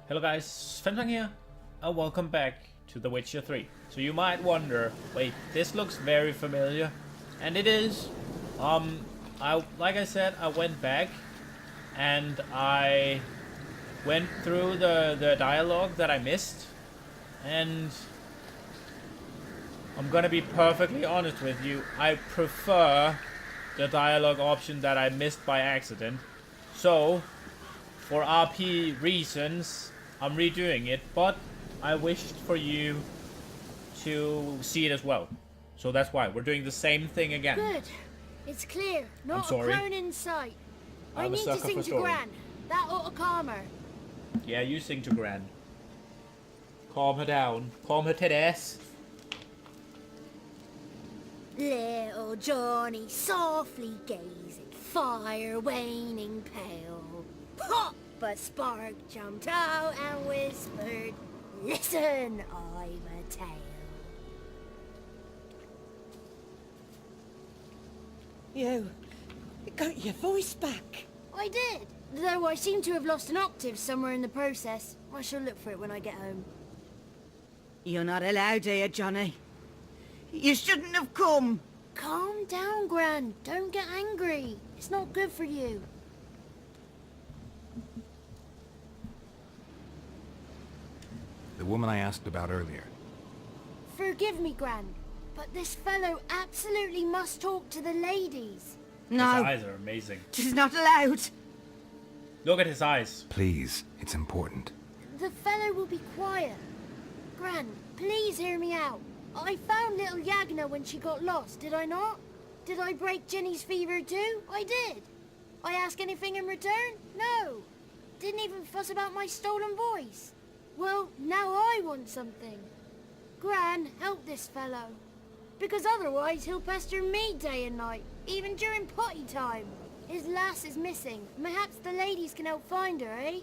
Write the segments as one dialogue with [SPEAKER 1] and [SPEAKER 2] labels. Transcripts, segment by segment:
[SPEAKER 1] Hello guys, Fensmarken here, and welcome back to The Witcher 3. So you might wonder, wait, this looks very familiar, and it is. Like I said, I went back and I went through the dialogue that I missed, and I'm gonna be perfectly honest with you, I prefer the dialogue option that I missed by accident. So, for RP reasons, I'm redoing it, but I wished for you to see it as well. So that's why we're doing the same thing again.
[SPEAKER 2] Good. It's clear. Not
[SPEAKER 1] I'm sorry.
[SPEAKER 2] a crone in sight. I
[SPEAKER 1] I'm a
[SPEAKER 2] need to
[SPEAKER 1] sucker
[SPEAKER 2] sing
[SPEAKER 1] for
[SPEAKER 2] to
[SPEAKER 1] story.
[SPEAKER 2] Gran. That ought to calm her.
[SPEAKER 1] Yeah, you sing to Gran. Calm her down. Calm her titties.
[SPEAKER 2] Little Johnny softly gazing, fire waning pale. Pop! A spark jumped out and whispered, "Listen, I've a tale."
[SPEAKER 3] You got your voice back.
[SPEAKER 2] I did, though I seem to have lost an octave somewhere in the process. I shall look for it when I get home.
[SPEAKER 3] You're not allowed here, Johnny. You shouldn't have come.
[SPEAKER 2] Calm down, Gran. Don't get angry. It's not good for you.
[SPEAKER 4] The woman I asked about earlier.
[SPEAKER 2] Forgive me, Gran, but this fellow absolutely must talk to the ladies.
[SPEAKER 1] His
[SPEAKER 3] No,
[SPEAKER 1] eyes are amazing.
[SPEAKER 3] she's not allowed.
[SPEAKER 1] Look at his eyes.
[SPEAKER 4] Please, it's important.
[SPEAKER 2] The fellow will be quiet. Gran, please hear me out. I found little Yagna when she got lost, did I not? Did I break Ginny's fever too? I did. I ask anything in return? No. Didn't even fuss about my stolen voice. Well, now I want something. Gran, help this fellow. Because otherwise he'll pester me day and night, even during potty time. His lass is missing. Perhaps the ladies can help find her, eh?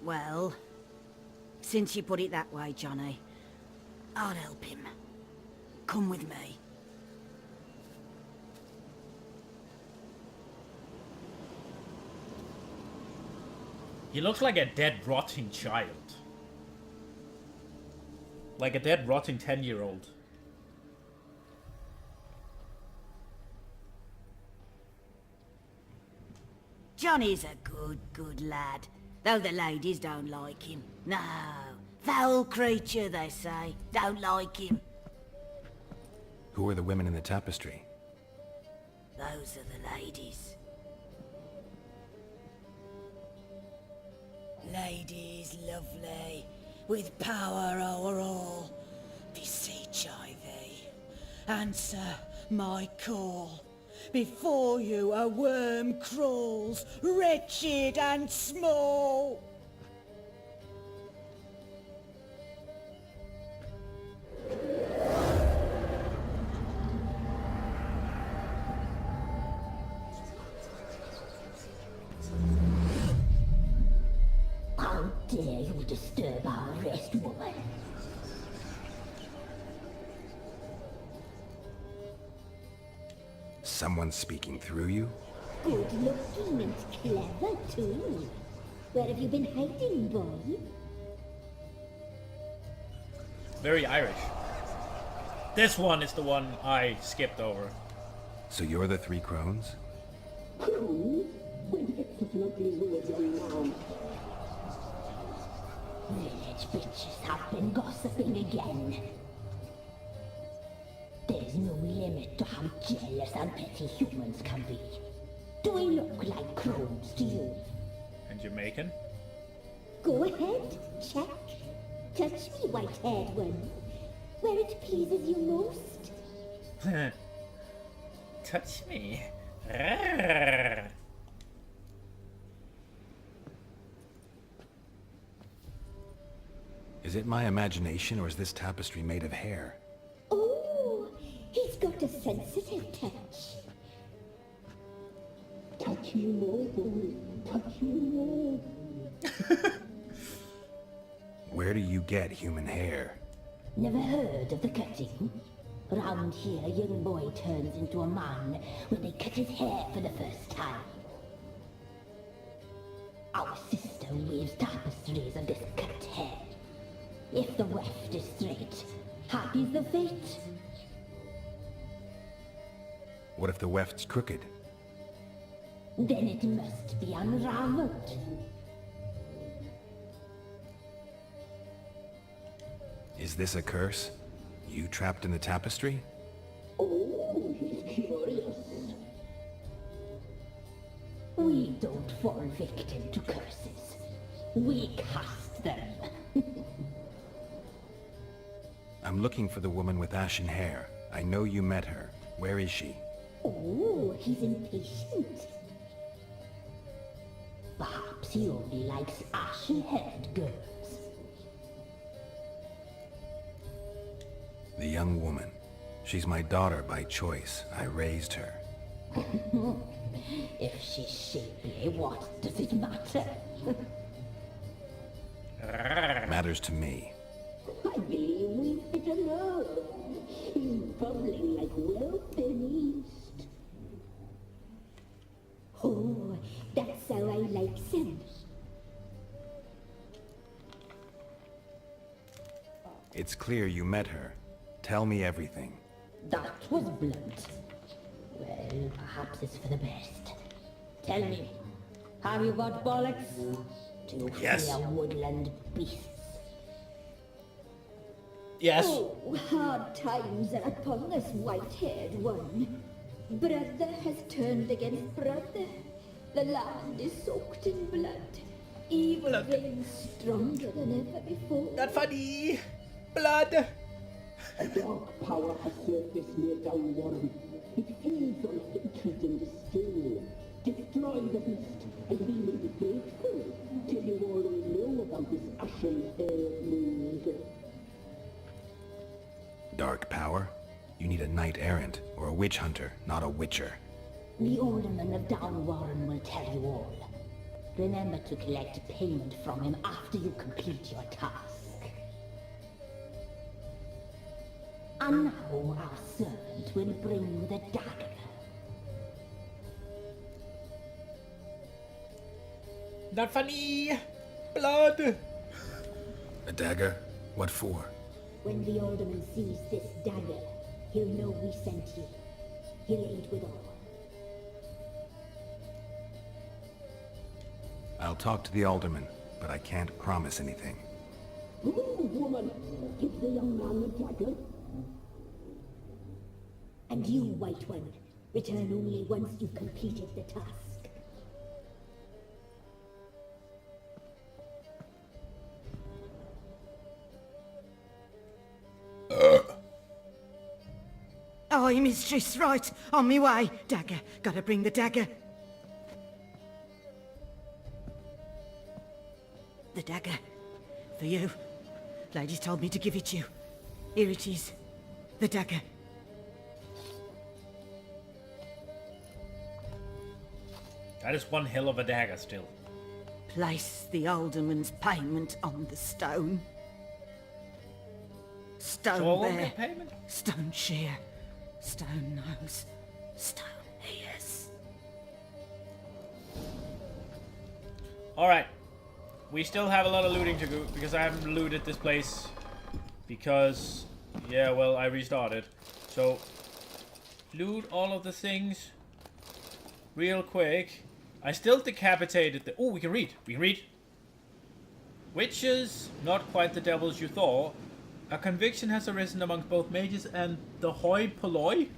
[SPEAKER 3] Well, since you put it that way, Johnny, I'll help him. Come with me.
[SPEAKER 1] He looks like a dead, rotting child. Like a dead, rotting 10-year-old.
[SPEAKER 3] Johnny's a good lad, though the ladies don't like him. No, foul creature, they say. Don't like him.
[SPEAKER 4] Who are the women in the tapestry?
[SPEAKER 3] Those are the ladies. Ladies lovely, with power o'er all. Beseech I thee, answer my call. Before you a worm crawls, wretched and small.
[SPEAKER 5] How dare you disturb our rest, woman?
[SPEAKER 4] Someone speaking through you?
[SPEAKER 5] Good looking and clever, too. Where have you been hiding, boy?
[SPEAKER 1] Very Irish. This one is the one I skipped over.
[SPEAKER 4] So you're the three crones?
[SPEAKER 5] Who? When did such an ugly word going on? Village bitches have been gossiping again. There's no limit to how jealous and petty humans can be. Do I look like crones to you?
[SPEAKER 1] And Jamaican?
[SPEAKER 5] Go ahead, check. Touch me, white-haired one. Where it pleases you most.
[SPEAKER 1] Touch me.
[SPEAKER 4] Is it my imagination or is this tapestry made of hair?
[SPEAKER 5] Oh, he's got a sensitive touch. Touch me more, boy. Touch me more.
[SPEAKER 4] Where do you get human hair?
[SPEAKER 5] Never heard of the cutting? Round here, a young boy turns into a man when they cut his hair for the first time. Our sister weaves tapestries of this cut hair. If the weft is straight, happy's the fate.
[SPEAKER 4] What if the weft's crooked?
[SPEAKER 5] Then it must be unraveled.
[SPEAKER 4] Is this a curse? You trapped in the tapestry?
[SPEAKER 5] Oh, he's curious. We don't fall victim to curses. We cast them.
[SPEAKER 4] I'm looking for the woman with ashen hair. I know you met her. Where is she?
[SPEAKER 5] Oh, he's impatient. Perhaps he only likes ashen-haired girls.
[SPEAKER 4] The young woman. She's my daughter by choice. I raised her.
[SPEAKER 5] If she's shapely, what does it matter?
[SPEAKER 4] Matters to me.
[SPEAKER 5] I believe we fit alone. He's bubbling like well-fed yeast. Oh, that's how I like him.
[SPEAKER 4] It's clear you met her. Tell me everything.
[SPEAKER 5] That was blunt. Well, perhaps it's for the best. Tell me, have you got bollocks? To
[SPEAKER 1] Yes.
[SPEAKER 5] fear woodland beasts?
[SPEAKER 1] Yes.
[SPEAKER 6] Oh, hard times are upon us, white-haired one. Brother has turned against brother. The land is soaked in blood. Evil reigns stronger than ever before.
[SPEAKER 1] Not funny. Blood.
[SPEAKER 7] A dark power has surfaced near Downwarren. It feeds on hatred and disdain. Destroy the beast, and we will be grateful till you all know about this ashen-haired maid.
[SPEAKER 4] Dark power? You need a knight errant or a witch hunter, not a witcher.
[SPEAKER 5] The alderman of Downwarren will tell you all. Remember to collect payment from him after you complete your task. And now our servant will bring you the dagger.
[SPEAKER 1] Not funny. Blood.
[SPEAKER 4] A dagger? What for?
[SPEAKER 6] When the alderman sees this dagger, he'll know we sent you. He'll aid with all.
[SPEAKER 4] I'll talk to the alderman, but I can't promise anything.
[SPEAKER 7] Move, woman! Give the young man the dagger.
[SPEAKER 6] And you, White One, return only once you've completed the task.
[SPEAKER 3] Aye, mistress, right. On me way. Dagger. Gotta bring the dagger. The dagger. For you. Ladies told me to give it you. Here it is. The dagger.
[SPEAKER 1] That is one hell of a dagger still.
[SPEAKER 3] Place the alderman's payment on the stone. Stone
[SPEAKER 1] So I won't
[SPEAKER 3] there.
[SPEAKER 1] get payment?
[SPEAKER 3] Stone shear. Stone nose. Stone ears.
[SPEAKER 1] Alright. We still have a lot of looting to do because I haven't looted this place. Because, yeah, well, I restarted. So, loot all of the things real quick. I still decapitated the... Oh, we can read. We can read. Witches, not quite the devils you thought. A conviction has arisen amongst both mages and the hoi polloi.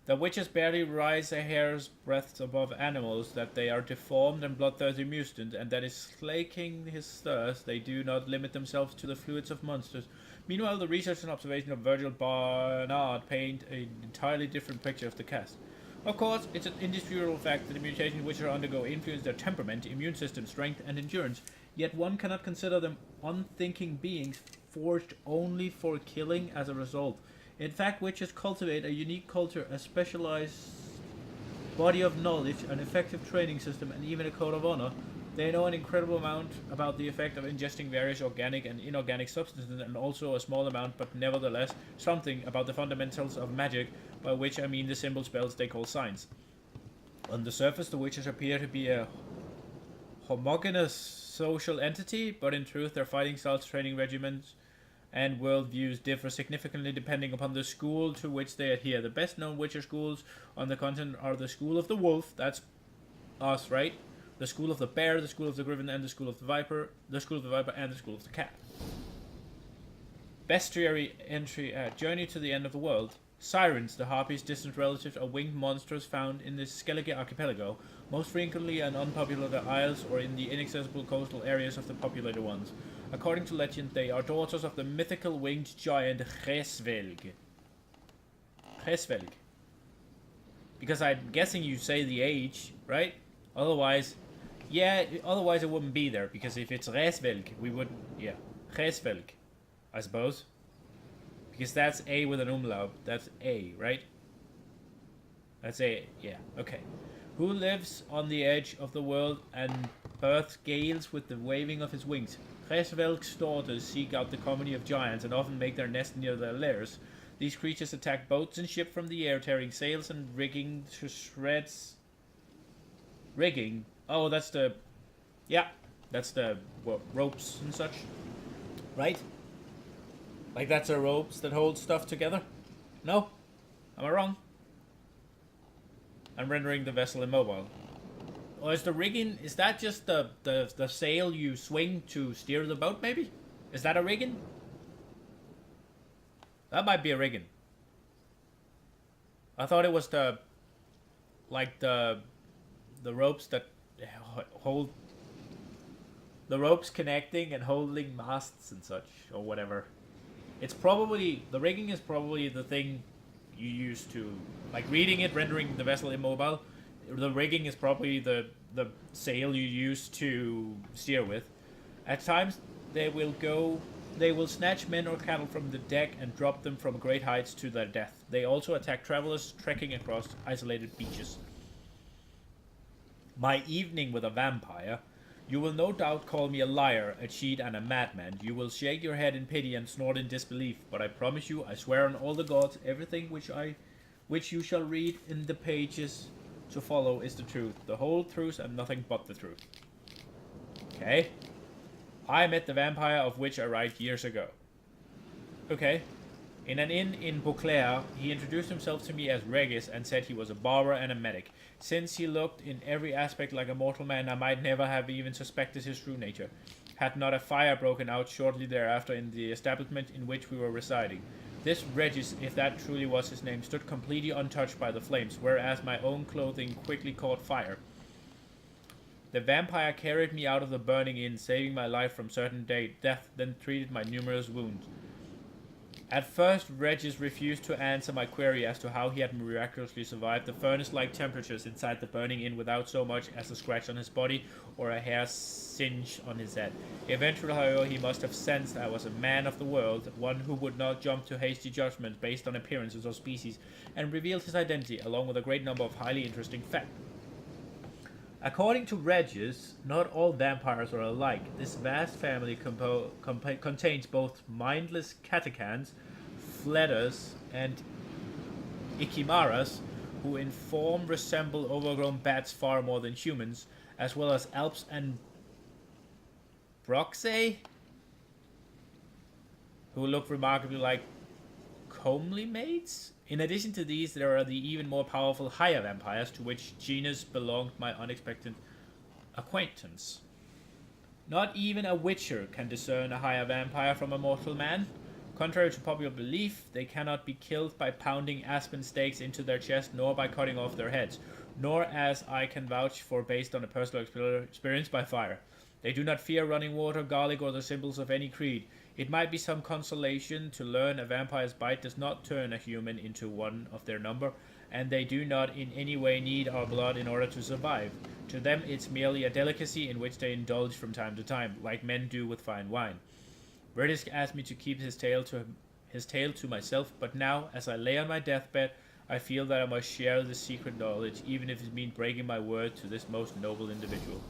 [SPEAKER 1] The witches barely rise a hair's breadth above animals, that they are deformed and bloodthirsty mutants, and that is slaking his thirst, they do not limit themselves to the fluids of monsters. Meanwhile, the research and observation of Virgil Barnard paint an entirely different picture of the cast. Of course, it's an indisputable fact that the mutations which undergo influence their temperament, immune system, strength, and endurance, yet one cannot consider them unthinking beings forged only for killing as a result. In fact, witches cultivate a unique culture, a specialized body of knowledge, an effective training system, and even a code of honor. They know an incredible amount about the effect of ingesting various organic and inorganic substances, and also a small amount, but nevertheless something about the fundamentals of magic, by which I mean the simple spells they call signs. On the surface, the witches appear to be a homogeneous social entity, but in truth their fighting styles, training regiments, and worldviews differ significantly depending upon the school to which they adhere. The best known Witcher schools on the continent are the School of the Wolf, that's us, right? The School of the Bear, the School of the Griffin, and the School of the Viper, and the School of the Cat. Bestiary entry at Journey to the End of the World. Sirens, the harpies, distant relatives, are winged monsters found in the Skellige archipelago, most frequently on unpopulated isles or in the inaccessible coastal areas of the populated ones. According to legend, they are daughters of the mythical winged giant Hresvelg. Hresvelg. Because I'm guessing you say the age, right? Otherwise, yeah, otherwise it wouldn't be there, because if it's Hresvelg, we would, yeah, Hresvelg, I suppose. Because that's A with an umlaut. That's A, right? That's A, yeah, okay. Who lives on the edge of the world and births gales with the waving of his wings. Hresvelg's daughters seek out the comedy of giants and often make their nest near their lairs. These creatures attack boats and ships from the air, tearing sails and rigging to shreds. Rigging? Oh, that's the... Yeah, that's the what, ropes and such. Right? Like that's the ropes that hold stuff together? No? Am I wrong? I'm rendering the vessel immobile. Or is the rigging, is that just the sail you swing to steer the boat, maybe? Is that a rigging? That might be a rigging. I thought it was the, like the ropes that hold, the ropes connecting and holding masts and such, or whatever. It's probably, the rigging is probably the thing you use to, like reading it, rendering the vessel immobile. The rigging is probably the sail you use to steer with. At times, they will snatch men or cattle from the deck and drop them from great heights to their death. They also attack travelers trekking across isolated beaches. My evening with a vampire. You will no doubt call me a liar, a cheat, and a madman. You will shake your head in pity and snort in disbelief. But I promise you, I swear on all the gods, everything which you shall read in the pages to follow is the truth, the whole truth, and nothing but the truth. Okay. I met the vampire of which I write years ago. Okay. In an inn in Beauclair, he introduced himself to me as Regis and said he was a barber and a medic. Since he looked in every aspect like a mortal man, I might never have even suspected his true nature, had not a fire broken out shortly thereafter in the establishment in which we were residing. This Regis, if that truly was his name, stood completely untouched by the flames, whereas my own clothing quickly caught fire. The vampire carried me out of the burning inn, saving my life from certain death, then treated my numerous wounds. At first, Regis refused to answer my query as to how he had miraculously survived the furnace-like temperatures inside the burning inn without so much as a scratch on his body or a hair singe on his head. Eventually, however, he must have sensed I was a man of the world, one who would not jump to hasty judgments based on appearances or species, and revealed his identity, along with a great number of highly interesting facts. According to Regis, not all vampires are alike. This vast family contains both mindless catechans, fletters, and ichimaras, who in form resemble overgrown bats far more than humans, as well as alps and broxae, who look remarkably like comely maids. In addition to these, there are the even more powerful higher vampires, to which genus belonged my unexpected acquaintance. Not even a witcher can discern a higher vampire from a mortal man. Contrary to popular belief, they cannot be killed by pounding aspen stakes into their chest, nor by cutting off their heads, nor, as I can vouch for based on a personal experience, by fire. They do not fear running water, garlic, or the symbols of any creed. It might be some consolation to learn a vampire's bite does not turn a human into one of their number, and they do not in any way need our blood in order to survive. To them it's merely a delicacy in which they indulge from time to time, like men do with fine wine. Verdisk asked me to keep his tale to myself, but now, as I lay on my deathbed, I feel that I must share this secret knowledge, even if it means breaking my word to this most noble individual.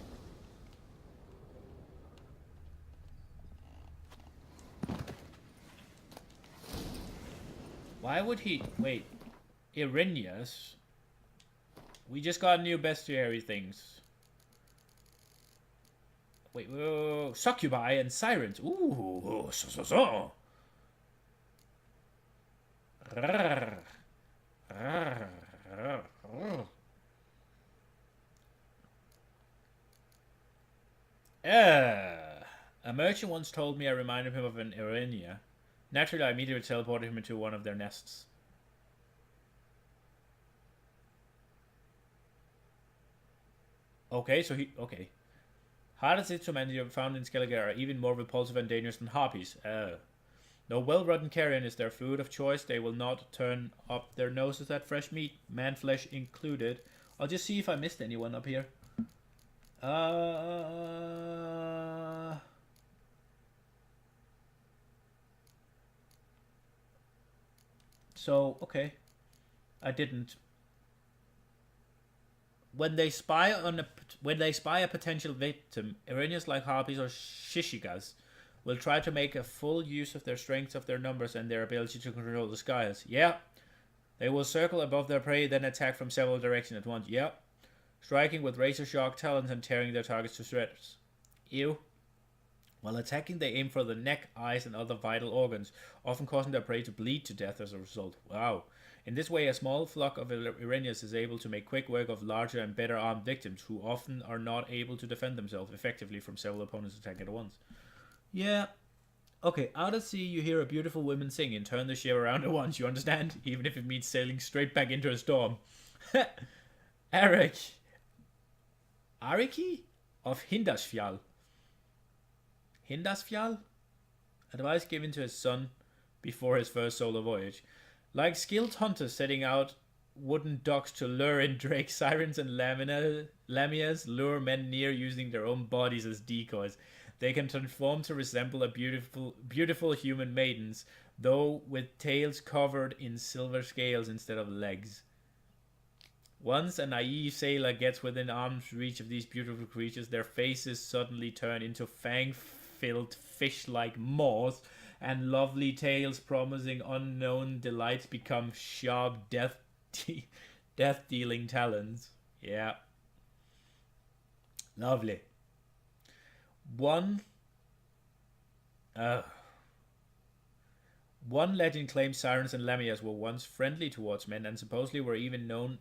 [SPEAKER 1] Why would he... Wait. Irenaeus? We just got new bestiary things. Wait, whoa, succubi and sirens. Ooh, so. A merchant once told me I reminded him of an Irenia. Naturally, I immediately teleported him into one of their nests. Okay, so okay. Hardest instruments you have found in Skellige are even more repulsive and dangerous than harpies. No well-rotten carrion is their food of choice. They will not turn up their noses at fresh meat, man flesh included. I'll just see if I missed anyone up here. So, okay. I didn't. When they spy a potential victim, Irenians like harpies or shishigas will try to make a full use of their strength, of their numbers, and their ability to control the skies. Yeah. They will circle above their prey, then attack from several directions at once. Yeah. Striking with razor-sharp talons and tearing their targets to shreds. Ew. While attacking, they aim for the neck, eyes, and other vital organs, often causing their prey to bleed to death as a result. Wow. In this way, a small flock of Irenians is able to make quick work of larger and better armed victims, who often are not able to defend themselves effectively from several opponents attacking at once. Yeah. Okay, out at sea you hear a beautiful woman sing and turn the ship around at once, you understand? Even if it means sailing straight back into a storm. Eric. Ariki of Hindasfjall. Hindasfjall? Advice given to his son before his first solo voyage. Like skilled hunters setting out wooden docks to lure in drakes, sirens and lamias lure men near using their own bodies as decoys. They can transform to resemble a beautiful human maidens, though with tails covered in silver scales instead of legs. Once a naive sailor gets within arm's reach of these beautiful creatures, their faces suddenly turn into fang-filled fish-like maws, and lovely tales promising unknown delights become sharp death-dealing talons. Yeah. Lovely. One legend claims sirens and lamias were once friendly towards men and supposedly were even known,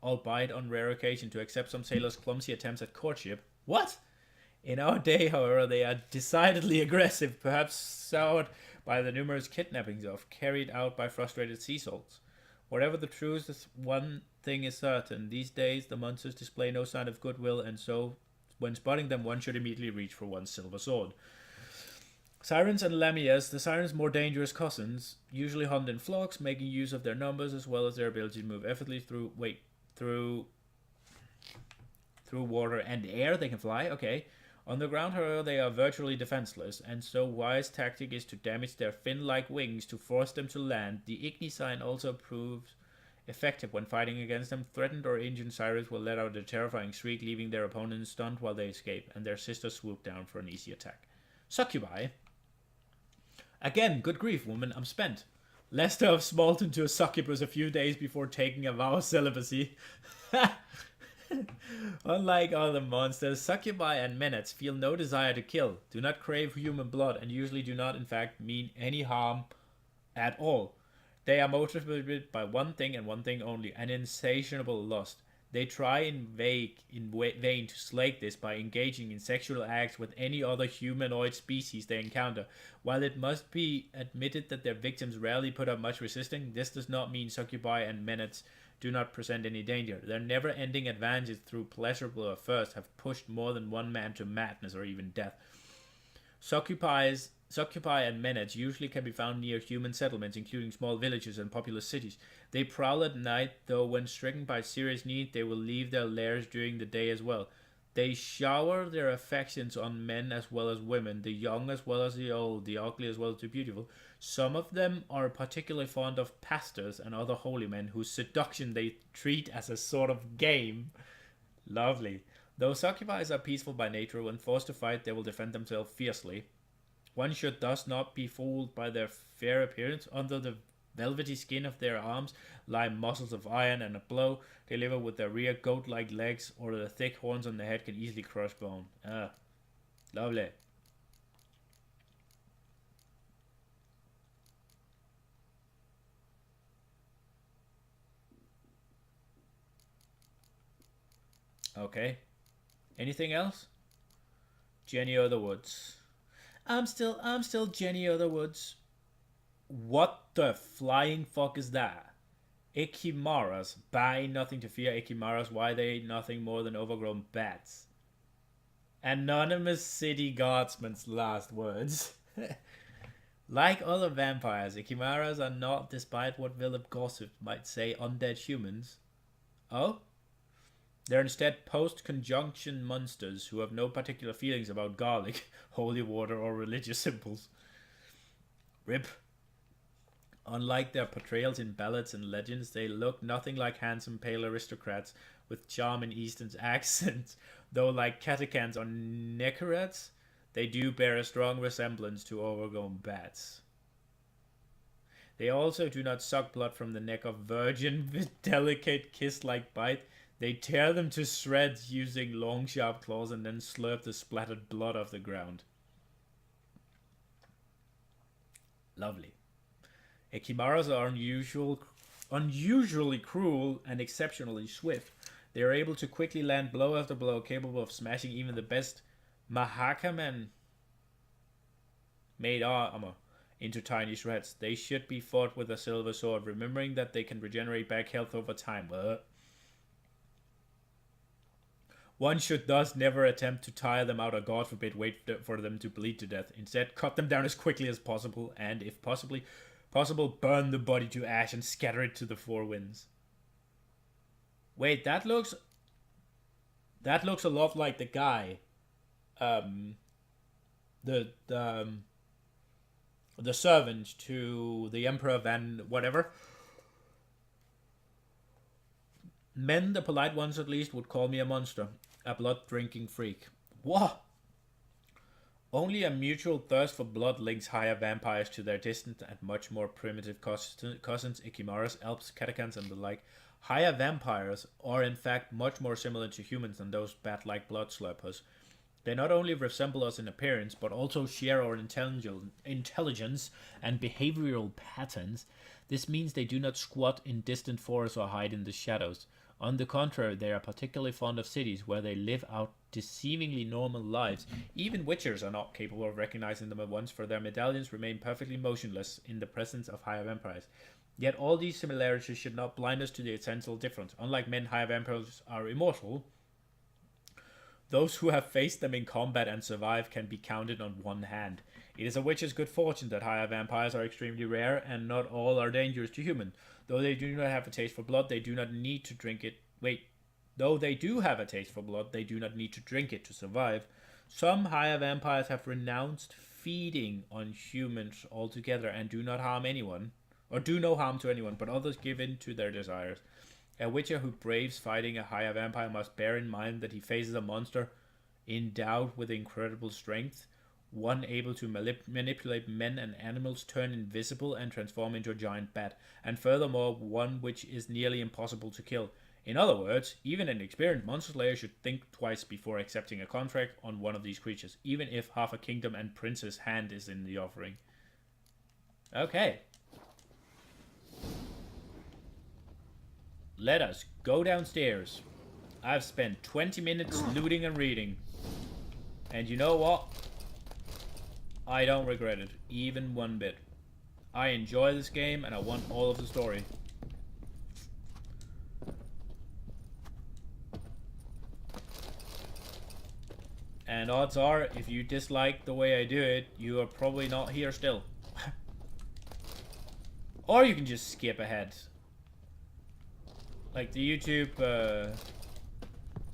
[SPEAKER 1] albeit on rare occasion, to accept some sailors' clumsy attempts at courtship. What? In our day, however, they are decidedly aggressive, perhaps soured by the numerous kidnappings carried out by frustrated sea salts. Whatever the truth, one thing is certain. These days, the monsters display no sign of goodwill, and so, when spotting them, one should immediately reach for one's silver sword. Sirens and lamias, the sirens' more dangerous cousins, usually hunt in flocks, making use of their numbers as well as their ability to move effortlessly through water and air. They can fly, okay. On the ground, however, they are virtually defenseless, and so wise tactic is to damage their fin-like wings to force them to land. The Igni sign also proves effective when fighting against them. Threatened or injured sirens will let out a terrifying shriek, leaving their opponents stunned while they escape, and their sisters swoop down for an easy attack. Succubi. Again, good grief, woman, I'm spent. Lester of Smalton to a succubus a few days before taking a vow of celibacy. Unlike other monsters, succubi and menace feel no desire to kill, do not crave human blood, and usually do not in fact mean any harm at all. They are motivated by one thing and one thing only, an insatiable lust. They try in vain to slake this by engaging in sexual acts with any other humanoid species they encounter. While it must be admitted that their victims rarely put up much resisting, this does not mean succubi and menace do not present any danger. Their never-ending advances through pleasurable affairs have pushed more than one man to madness or even death. Succubi and menace usually can be found near human settlements, including small villages and populous cities. They prowl at night, though when stricken by serious need, they will leave their lairs during the day as well. They shower their affections on men as well as women, the young as well as the old, the ugly as well as the beautiful. Some of them are particularly fond of pastors and other holy men, whose seduction they treat as a sort of game. Lovely. Though succubi are peaceful by nature, when forced to fight, they will defend themselves fiercely. One should thus not be fooled by their fair appearance. Under the velvety skin of their arms lie muscles of iron, and a blow delivered with their rear goat-like legs or the thick horns on the head can easily crush bone. Lovely. Okay. Anything else? Jenny of the Woods. I'm still Jenny of the Woods. What the flying fuck is that? Ikimaras. By nothing to fear. Ikimaras. Why they nothing more than overgrown bats? Anonymous city guardsman's last words. Like other vampires, Ikimaras are not, despite what village gossip might say, undead humans. Oh? They're instead post-conjunction monsters who have no particular feelings about garlic, holy water, or religious symbols. Rip. Unlike their portrayals in ballads and legends, they look nothing like handsome pale aristocrats with charm and Eastern accents, though like catechans or nekarats, they do bear a strong resemblance to overgrown bats. They also do not suck blood from the neck of virgin with delicate kiss-like bite. They tear them to shreds using long sharp claws and then slurp the splattered blood off the ground. Lovely. Ikimaras are unusually cruel and exceptionally swift. They are able to quickly land blow after blow, capable of smashing even the best Mahakaman made armor into tiny shreds. They should be fought with a silver sword, remembering that they can regenerate back health over time. One should thus never attempt to tire them out or, God forbid, wait for them to bleed to death. Instead, cut them down as quickly as possible and, if possible, burn the body to ash and scatter it to the four winds. Wait, that looks a lot like the guy. The servant to the Emperor Van whatever. Men, the polite ones at least, would call me a monster. A blood-drinking freak. What? Only a mutual thirst for blood links higher vampires to their distant and much more primitive cousins, Ikimaras, elves, catechans, and the like. Higher vampires are in fact much more similar to humans than those bat-like blood slurpers. They not only resemble us in appearance, but also share our intelligence and behavioral patterns. This means they do not squat in distant forests or hide in the shadows. On the contrary, they are particularly fond of cities, where they live out deceivingly normal lives. Even witchers are not capable of recognizing them at once, for their medallions remain perfectly motionless in the presence of higher vampires. Yet all these similarities should not blind us to the essential difference. Unlike men, higher vampires are immortal. Those who have faced them in combat and survived can be counted on one hand. It is a witch's good fortune that higher vampires are extremely rare, and not all are dangerous to humans. Though they do not have a taste for blood, they do not need to drink it. Though they do have a taste for blood, they do not need to drink it to survive. Some higher vampires have renounced feeding on humans altogether and do not harm anyone, or do no harm to anyone, but others give in to their desires. A witcher who braves fighting a higher vampire must bear in mind that he faces a monster endowed with incredible strength, one able to manipulate men and animals, turn invisible, and transform into a giant bat, and furthermore, one which is nearly impossible to kill. In other words, even an experienced monster slayer should think twice before accepting a contract on one of these creatures, even if half a kingdom and prince's hand is in the offering. Okay. Let us go downstairs. I've spent 20 minutes looting and reading. And you know what? I don't regret it, even one bit. I enjoy this game and I want all of the story. And odds are, if you dislike the way I do it, you are probably not here still. Or you can just skip ahead. Like, the YouTube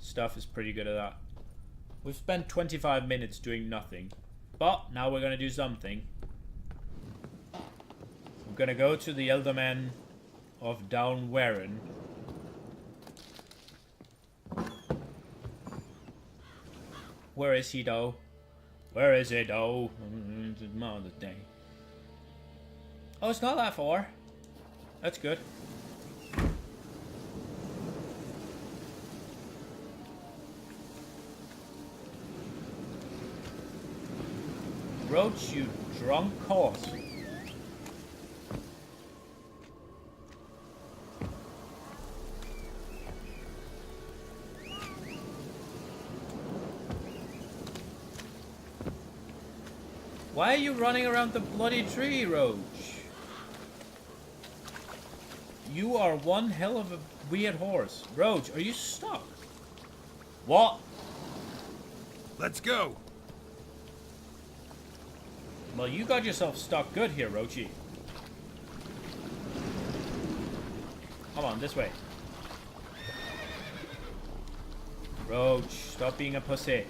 [SPEAKER 1] stuff is pretty good at that. We've spent 25 minutes doing nothing. But now we're going to do something. I'm going to go to the Ealdorman of Downwarren. Where is he though? Where is he though? Mother's Day. Oh, it's not that far. That's good. Roach, you drunk horse. Why are you running around the bloody tree, Roach? You are one hell of a weird horse. Roach, are you stuck? What?
[SPEAKER 4] Let's go.
[SPEAKER 1] Well, you got yourself stuck good here, Roachy. Come on, this way. Roach, stop being a pussy.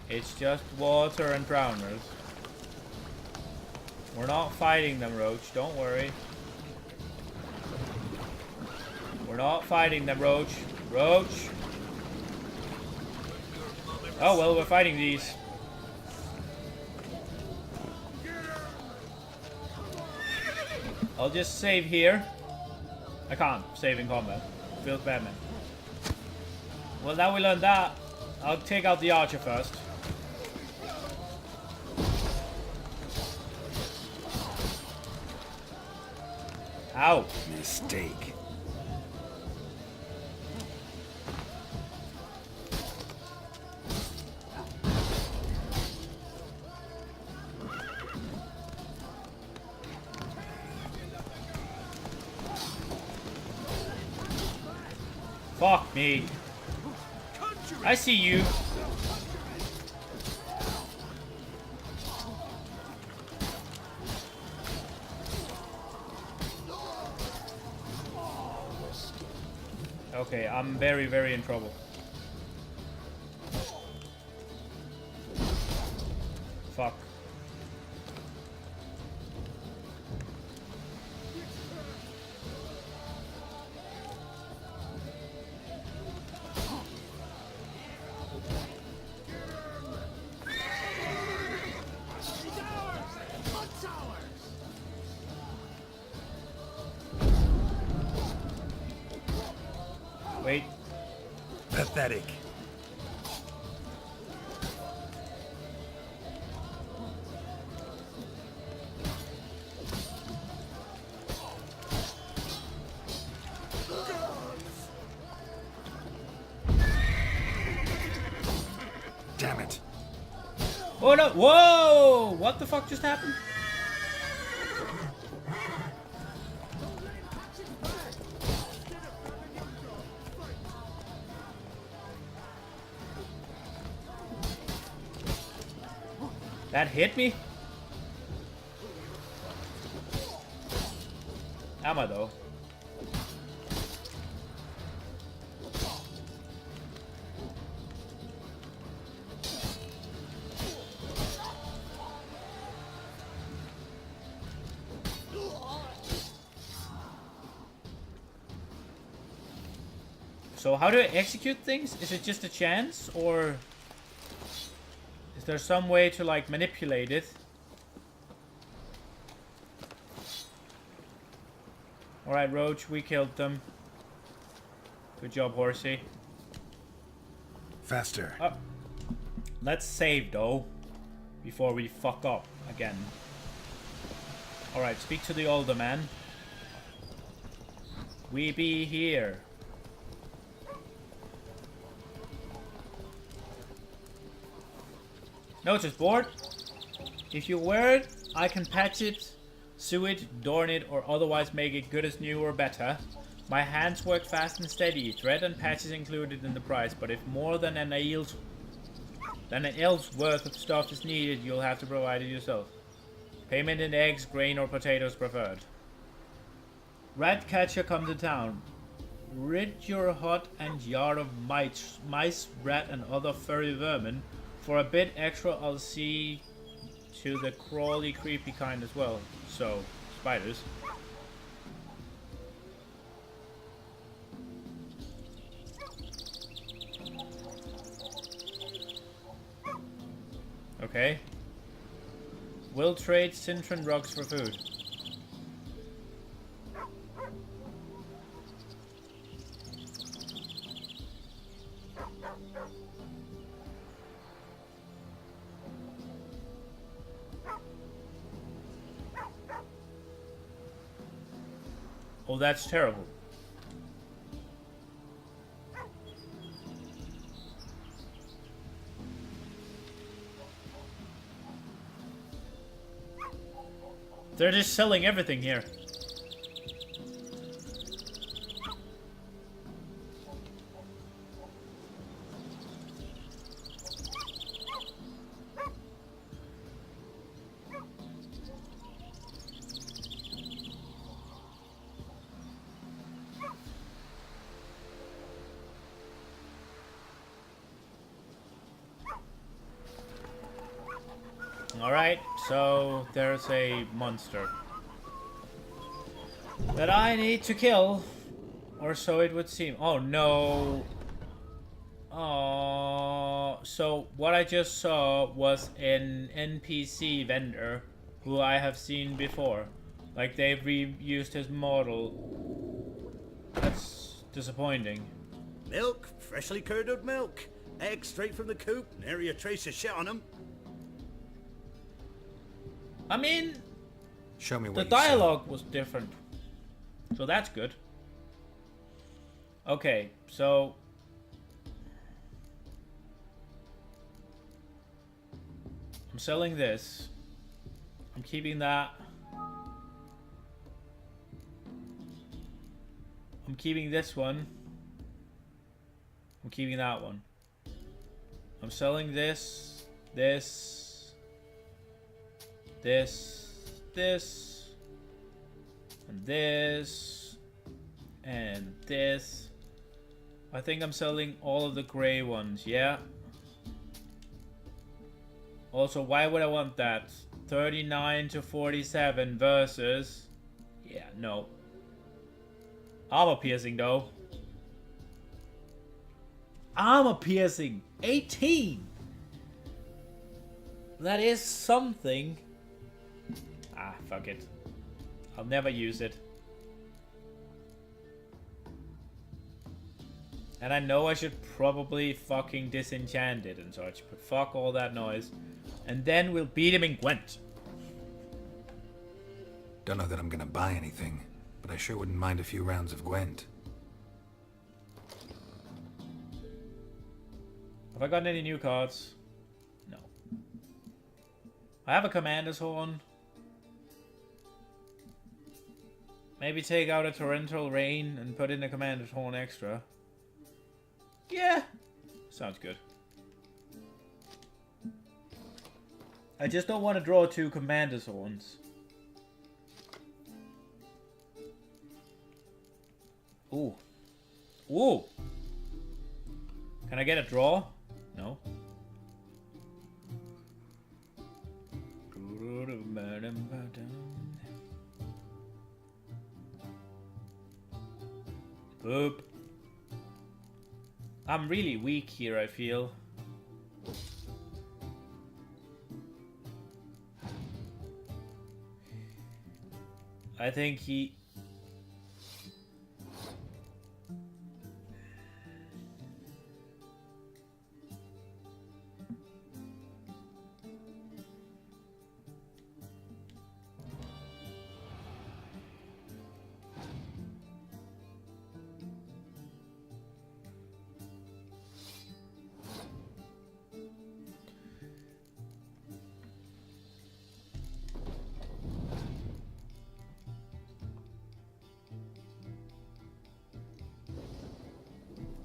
[SPEAKER 1] It's just water and drowners. We're not fighting them, Roach. Don't worry. We're not fighting them, Roach. Roach! Oh, well, we're fighting these. I'll just save here. I can't save in combat. Feels bad, man. Well, now we learned that. I'll take out the archer first. Ow.
[SPEAKER 4] Mistake.
[SPEAKER 1] Fuck me. I see you. Okay, I'm very, very in trouble. Fuck. Wait.
[SPEAKER 4] Pathetic. Damn it.
[SPEAKER 1] Oh no! Whoa! What the fuck just happened? That hit me? Am I though? So how do I execute things? Is it just a chance, or is there some way to like manipulate it? Alright, Roach, we killed them. Good job, Horsey.
[SPEAKER 4] Faster.
[SPEAKER 1] Let's save though, before we fuck up again. Alright, speak to the older man. We be here. Notice board. If you wear it, I can patch it, sew it, adorn it, or otherwise make it good as new or better. My hands work fast and steady. Thread and patch is included in the price, but if more than an eel's worth of stuff is needed, you'll have to provide it yourself. Payment in eggs, grain, or potatoes preferred. Rat catcher come to town. Rid your hut and yard of mice, rat, and other furry vermin. For a bit extra, I'll see to the crawly, creepy kind as well. So, spiders. Okay. We'll trade Cintron rugs for food. Oh, that's terrible. They're just selling everything here. Alright, so there's a monster that I need to kill, or so it would seem. Oh no. Oh, so what I just saw was an NPC vendor who I have seen before. Like they've reused his model. That's disappointing.
[SPEAKER 8] Milk, freshly curdled milk. Eggs straight from the coop, nary a trace of shit on them.
[SPEAKER 1] I mean,
[SPEAKER 4] Show me
[SPEAKER 1] the
[SPEAKER 4] what you
[SPEAKER 1] dialogue was different. So that's good. Okay, so I'm selling this. I'm keeping that. I'm keeping this one. I'm keeping that one. I'm selling this, this, and this, and this. I think I'm selling all of the gray ones, yeah. Also, why would I want that? 39 to 47 versus... Yeah, no. Armor piercing, though. Armor piercing! 18! That is something. Ah, fuck it. I'll never use it. And I know I should probably fucking disenchant it and such, but fuck all that noise. And then we'll beat him in Gwent.
[SPEAKER 4] Don't know that I'm gonna buy anything, but I sure wouldn't mind a few rounds of Gwent.
[SPEAKER 1] Have I gotten any new cards? No. I have a Commander's Horn. Maybe take out a Torrential Rain and put in a Commander's Horn extra. Yeah, sounds good. I just don't want to draw 2 Commander's Horns. Ooh. Ooh! Can I get a draw? No. Boop. I'm really weak here, I feel. I think he...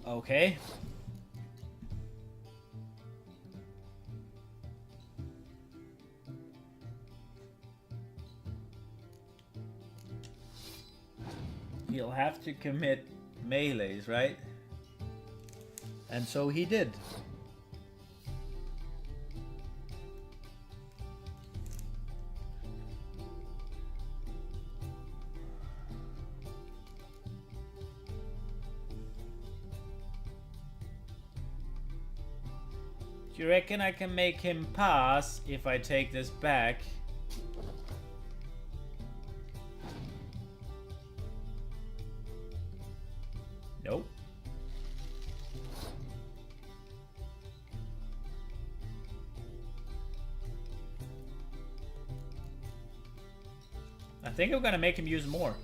[SPEAKER 1] Okay. He'll have to commit melees, right? And so he did. Do you reckon I can make him pass if I take this back? Nope. I think I'm gonna make him use more.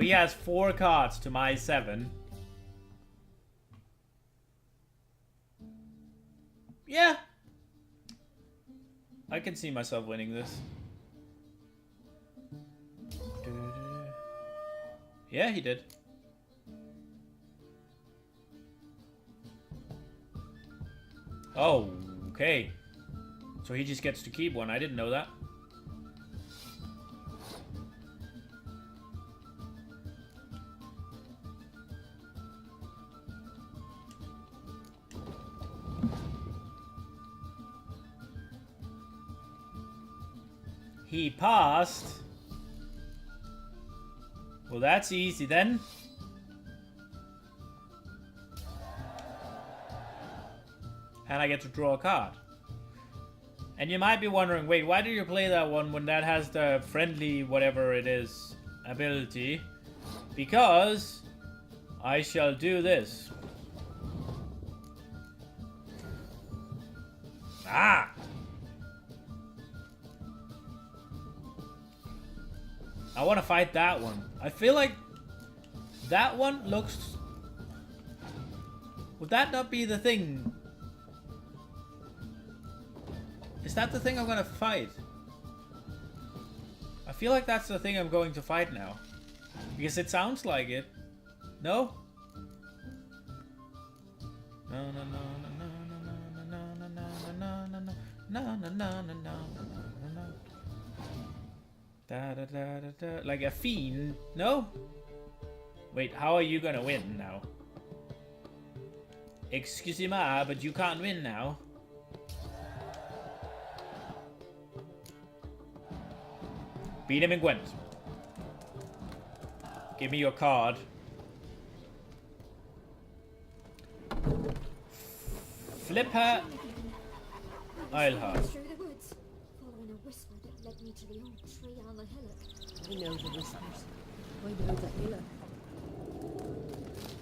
[SPEAKER 1] he has 4 cards to my 7. Yeah. I can see myself winning this. Yeah, he did. Oh, okay. So he just gets to keep one. I didn't know that. He passed. Well, that's easy then. And I get to draw a card. And you might be wondering, wait, why do you play that one when that has the friendly whatever it is ability? Because I shall do this. Ah! I want to fight that one. I feel like that one looks... Would that not be the thing? Is that the thing I'm gonna fight? I feel like that's the thing I'm going to fight now. Because it sounds like it. No? No, no, no, no, no, no, no, no, no, no, no, no, no, no, no, no, no. Da, da, da, da, da. Like a fiend? No? Wait, how are you gonna win now? Excusez-moi, but you can't win now. Beat him in Gwent. Give me your card. Flipper Eilhard.
[SPEAKER 6] Through the woods, following a whisper that led me to the old tree on the hillock.
[SPEAKER 5] I know the whispers. I know the hillock.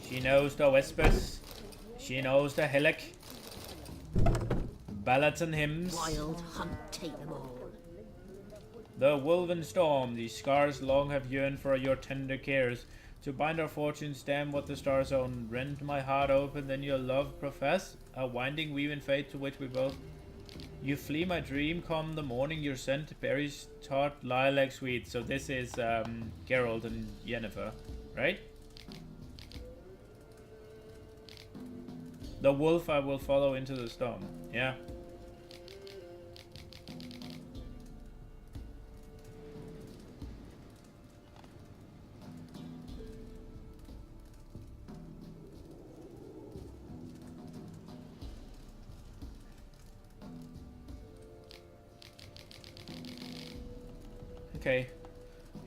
[SPEAKER 1] She knows the whispers. She knows the hillock. Ballads and hymns.
[SPEAKER 3] Wild hunt, take them all.
[SPEAKER 1] The woven storm, these scars long have yearned for your tender cares. To bind our fortunes, damn what the stars own. Rend my heart open, then your love profess. A winding weaving fate to which we both... You flee my dream, come the morning, your scent, berries tart, lilac sweet. So this is Geralt and Yennefer, right? The wolf I will follow into the storm, yeah. Okay.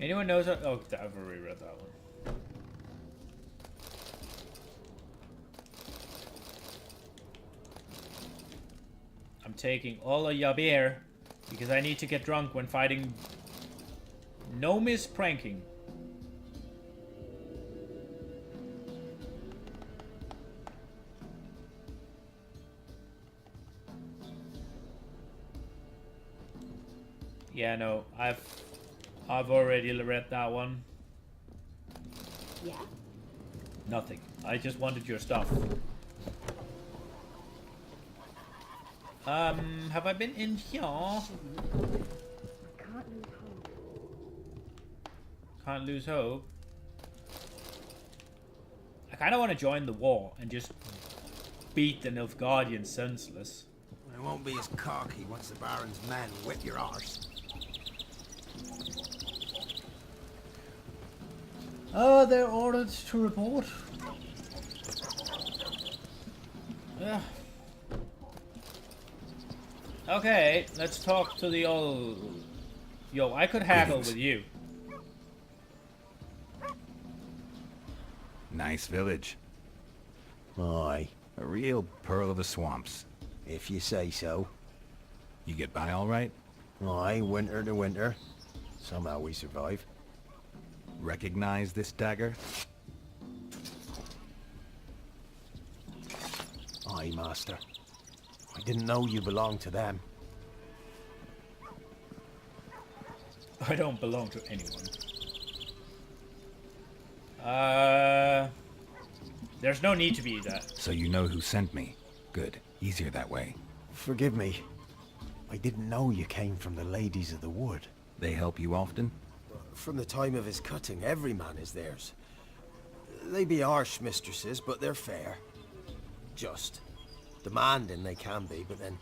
[SPEAKER 1] Anyone knows that? Oh, I've already read that one. I'm taking all of your beer because I need to get drunk when fighting. No miss pranking. Yeah, no, I've already read that one.
[SPEAKER 3] Yeah.
[SPEAKER 1] Nothing. I just wanted your stuff. Have I been in here? Can't lose hope. I kind of want to join the war and just beat the Nilfgaardians senseless.
[SPEAKER 4] I won't be as cocky once the Baron's men whip your arse.
[SPEAKER 1] They're ordered to report. Yeah. Okay, let's talk to the old... Yo, I could haggle with you.
[SPEAKER 4] Nice village.
[SPEAKER 9] Aye,
[SPEAKER 4] A real pearl of the swamps.
[SPEAKER 9] if you say so.
[SPEAKER 4] You get by all right?
[SPEAKER 9] Aye, winter to winter. Somehow we survive.
[SPEAKER 4] Recognize this dagger?
[SPEAKER 9] Aye, master. I didn't know you belonged to them.
[SPEAKER 1] I don't belong to anyone. There's no need to be that.
[SPEAKER 4] So you know who sent me. Good. Easier that way.
[SPEAKER 9] Forgive me. I didn't know you came from the Ladies of the Wood.
[SPEAKER 4] They help you often?
[SPEAKER 10] From the time of his cutting, every man is theirs. They be harsh mistresses, but they're fair. Just. Demanding they can be, but then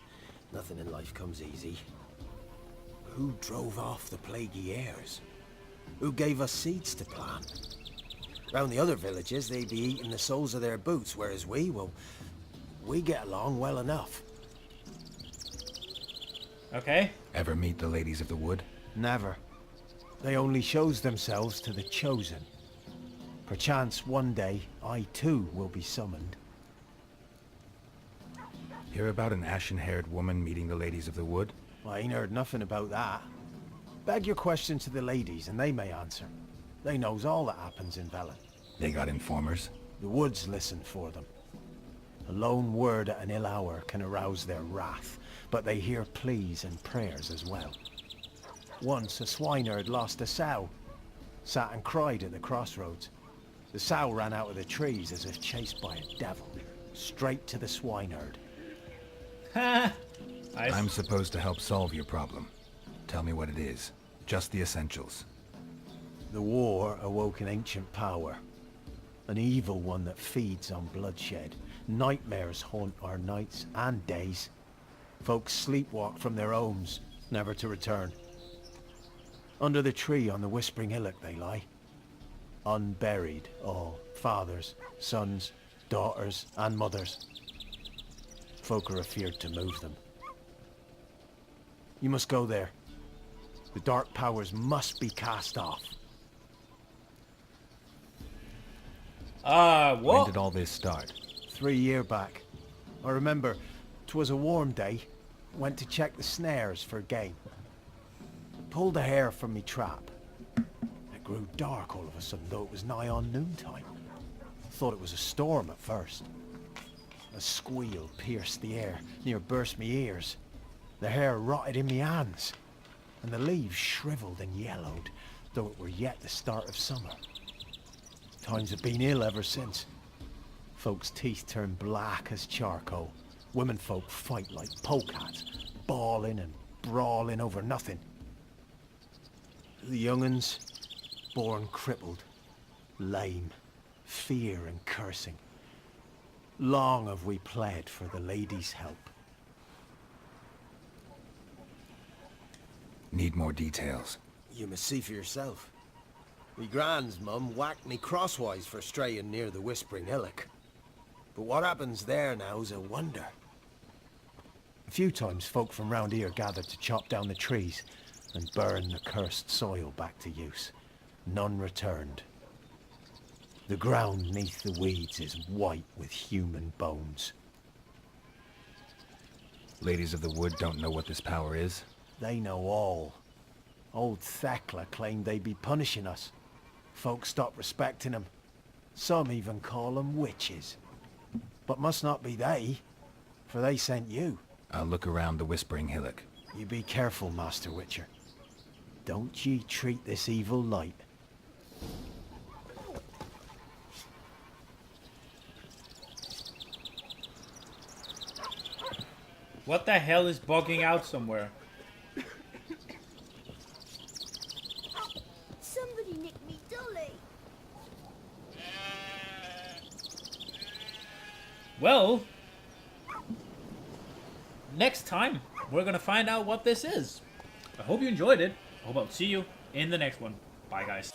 [SPEAKER 10] nothing in life comes easy. Who drove off the plaguey airs? Who gave us seeds to plant? Round the other villages, they be eating the soles of their boots, whereas we get along well enough.
[SPEAKER 1] Okay.
[SPEAKER 4] Ever meet the Ladies of the Wood?
[SPEAKER 9] Never. They only shows themselves to the chosen. Perchance one day, I too will be summoned.
[SPEAKER 4] Hear about an ashen-haired woman meeting the Ladies of the Wood?
[SPEAKER 9] I ain't heard nothing about that. Beg your question to the ladies and they may answer. They knows all that happens in Velen.
[SPEAKER 4] They got informers?
[SPEAKER 9] The woods listen for them. A lone word at an ill hour can arouse their wrath, but they hear pleas and prayers as well. Once a swineherd lost a sow. Sat and cried at the crossroads. The sow ran out of the trees as if chased by a devil. Straight to the swineherd.
[SPEAKER 1] Ha!
[SPEAKER 4] I'm supposed to help solve your problem. Tell me what it is. Just the essentials.
[SPEAKER 9] The war awoke an ancient power. An evil one that feeds on bloodshed. Nightmares haunt our nights and days. Folks sleepwalk from their homes, never to return. Under the tree on the Whispering Hillock they lie. Unburied all. Fathers, sons, daughters and mothers. Folk are afeared to move them. You must go there. The dark powers must be cast off.
[SPEAKER 1] What?
[SPEAKER 4] When did all this start?
[SPEAKER 9] 3 years back. I remember 'twas a warm day. Went to check the snares for game. Pulled a hare from me trap. It grew dark all of a sudden, though it was nigh on noontime. Thought it was a storm at first. A squeal pierced the air, near burst me ears. The hair rotted in me hands, and the leaves shriveled and yellowed, though it were yet the start of summer. Times have been ill ever since. Folks' teeth turn black as charcoal. Womenfolk fight like polecats, bawling and brawling over nothing. The young'uns, born crippled, lame, fear and cursing. Long have we pled for the ladies' help.
[SPEAKER 4] Need more details.
[SPEAKER 10] You must see for yourself. Me grand's mum whacked me crosswise for straying near the Whispering Hillock. But what happens there now's a wonder.
[SPEAKER 9] A few times folk from round here gathered to chop down the trees and burn the cursed soil back to use. None returned. The ground neath the weeds is white with human bones.
[SPEAKER 4] Ladies of the Wood don't know what this power is?
[SPEAKER 9] They know all. Old Thekla claimed they'd be punishing us. Folk stopped respecting them. Some even call them witches. But must not be they, for they sent you.
[SPEAKER 4] I'll look around the Whispering Hillock.
[SPEAKER 9] You be careful, Master Witcher. Don't ye treat this evil light.
[SPEAKER 1] What the hell is bugging out somewhere?
[SPEAKER 2] Somebody nicked me dolly.
[SPEAKER 1] Well, next time we're gonna find out what this is. I hope you enjoyed it. I hope I'll see you in the next one. Bye, guys.